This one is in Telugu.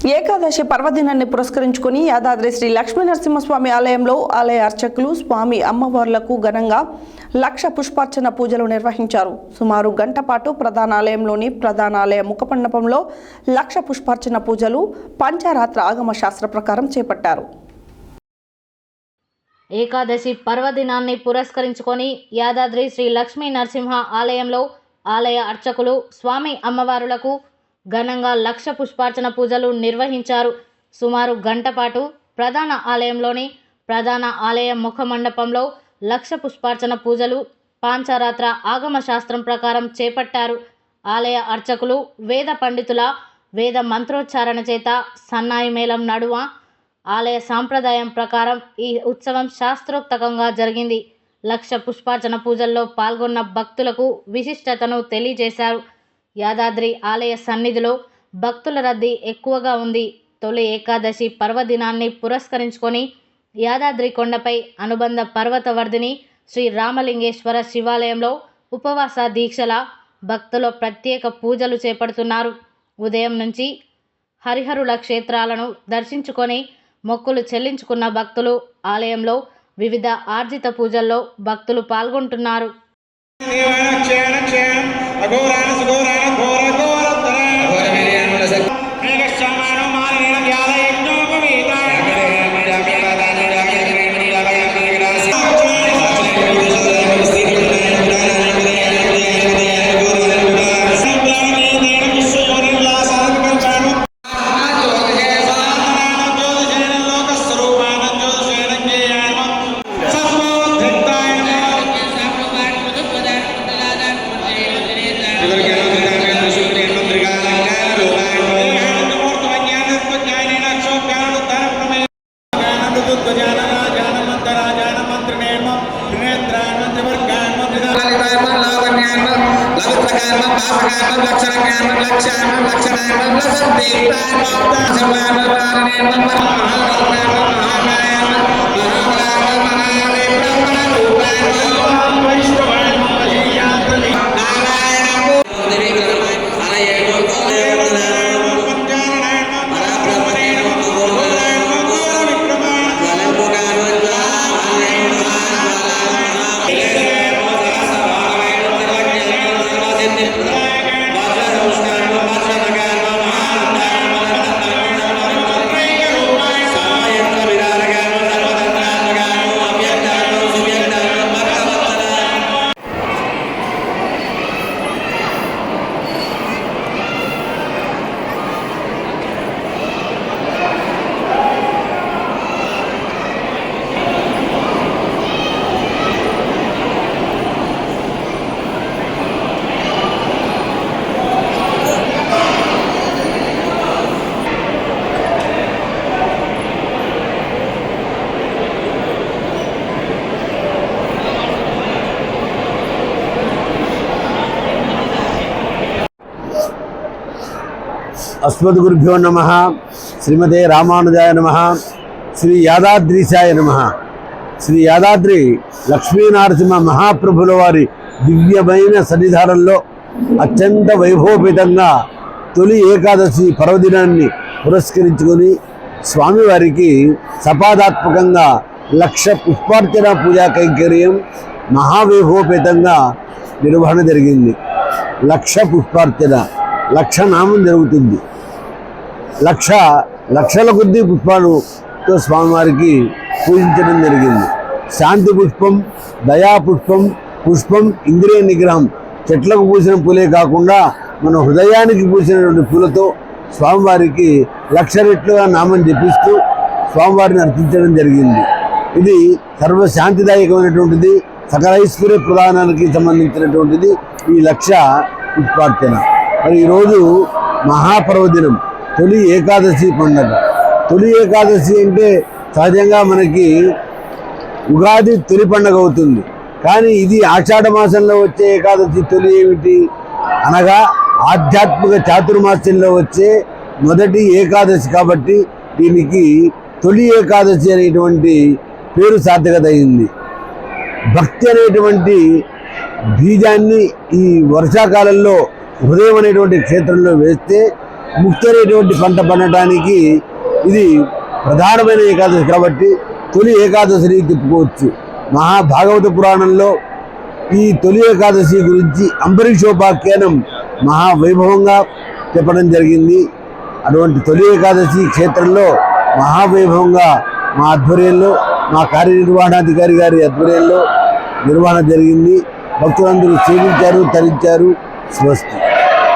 ఏకాదశి పర్వదినాన్ని పురస్కరించుకొని యాదాద్రి శ్రీ లక్ష్మీ నరసింహస్వామి ఆలయంలో ఆలయ అర్చకులు స్వామి అమ్మవార్లకు ఘనంగా లక్ష పుష్పార్చన పూజలు నిర్వహించారు. సుమారు గంట పాటు ప్రధాన ఆలయంలోని ప్రధాన ఆలయ ముఖమండపంలో లక్ష పుష్పార్చన పూజలు పంచారాత్ర ఆగమ శాస్త్ర ప్రకారం చేపట్టారు. ఏకాదశి పర్వదినాన్ని పురస్కరించుకొని యాదాద్రి శ్రీ లక్ష్మీ నరసింహ ఆలయంలో ఆలయ అర్చకులు స్వామి అమ్మవారులకు ఘనంగా లక్ష పుష్పార్చన పూజలు నిర్వహించారు. సుమారు గంట పాటు ప్రధాన ఆలయంలోని ప్రధాన ఆలయ ముఖ మండపంలో లక్ష పుష్పార్చన పూజలు పాంచారాత్ర ఆగమ శాస్త్రం ప్రకారం చేపట్టారు. ఆలయ అర్చకులు వేద పండితుల వేద మంత్రోచ్చారణ చేత సన్నాయి మేళం నడుమ ఆలయ సాంప్రదాయం ప్రకారం ఈ ఉత్సవం శాస్త్రోక్తంగా జరిగింది. లక్ష పుష్పార్చన పూజల్లో పాల్గొన్న భక్తులకు విశిష్టతను తెలియజేశారు. యాదాద్రి ఆలయ సన్నిధిలో భక్తుల రద్దీ ఎక్కువగా ఉంది. తొలి ఏకాదశి పర్వదినాన్ని పురస్కరించుకొని యాదాద్రి కొండపై అనుబంధ పర్వతవర్ధిని శ్రీ రామలింగేశ్వర శివాలయంలో ఉపవాస దీక్షల భక్తులు ప్రత్యేక పూజలు చేపడుతున్నారు. ఉదయం నుంచి హరిహరుల క్షేత్రాలను దర్శించుకొని మొక్కులు చెల్లించుకున్న భక్తులు ఆలయంలో వివిధ ఆర్జిత పూజల్లో భక్తులు పాల్గొంటున్నారు. अस्मद्गुरुभ्यो नमः। श्रीमते रामानुजाय नमः। श्री यादाद्रीशाय नमः। श्री यादाद्री लक्ष्मीनरसिंह महाप्रभुల వారి దివ్యమైన సన్నిధానంలో అత్యంత వైభవపేతంగా తొలి ఏకాదశి పర్వదినాన్ని పురస్కరించుకొని స్వామివారికి సపాదాత్మకంగా లక్ష పుష్పార్చన పూజా కైంకర్యం మహావైభవపేతంగా నిర్వహణ జరిగింది. లక్ష పుష్పార్చన లక్ష నామం జరుగుతుంది. లక్షల కొద్ది పుష్పాలతో స్వామివారికి పూజించడం జరిగింది. శాంతి పుష్పం, దయా పుష్పం, పుష్పం ఇంద్రియ నిగ్రహం, చెట్లకు పూసిన పూలే కాకుండా మన హృదయానికి పూసినటువంటి పూలతో స్వామివారికి లక్ష రెట్లుగా నామం జపిస్తూ స్వామివారిని అర్పించడం జరిగింది. ఇది సర్వశాంతిదాయకమైనటువంటిది, సకల ఐశ్వర్య ప్రదానానికి సంబంధించినటువంటిది ఈ లక్ష పుష్పార్చన. మరి ఈరోజు మహాపర్వదినం, తొలి ఏకాదశి పండుగ. తొలి ఏకాదశి అంటే సహజంగా మనకి ఉగాది తొలి పండుగ అవుతుంది. కానీ ఇది ఆషాఢ మాసంలో వచ్చే ఏకాదశి తొలి ఏమిటి అనగా ఆధ్యాత్మిక చాతుర్మాస్యంలో వచ్చే మొదటి ఏకాదశి కాబట్టి దీనికి తొలి ఏకాదశి అనేటువంటి పేరు సార్థకత అయింది. భక్తి అనేటువంటి బీజాన్ని ఈ వర్షాకాలంలో హృదయం అనేటువంటి క్షేత్రంలో వేస్తే ముక్తి అనేటువంటి పంట పండటానికి ఇది ప్రధానమైన ఏకాదశి కాబట్టి తొలి ఏకాదశిని తిప్పుకోవచ్చు. మహాభాగవత పురాణంలో ఈ తొలి ఏకాదశి గురించి అంబరీషోపాఖ్యానం మహావైభవంగా చెప్పడం జరిగింది. అటువంటి తొలి ఏకాదశి క్షేత్రంలో మహావైభవంగా మా ఆధ్వర్యంలో, మా కార్యనిర్వహణాధికారి గారి ఆధ్వర్యంలో నిర్వహణ జరిగింది. భక్తులందరూ సేవించారు, తరించారు. స్వస్తి.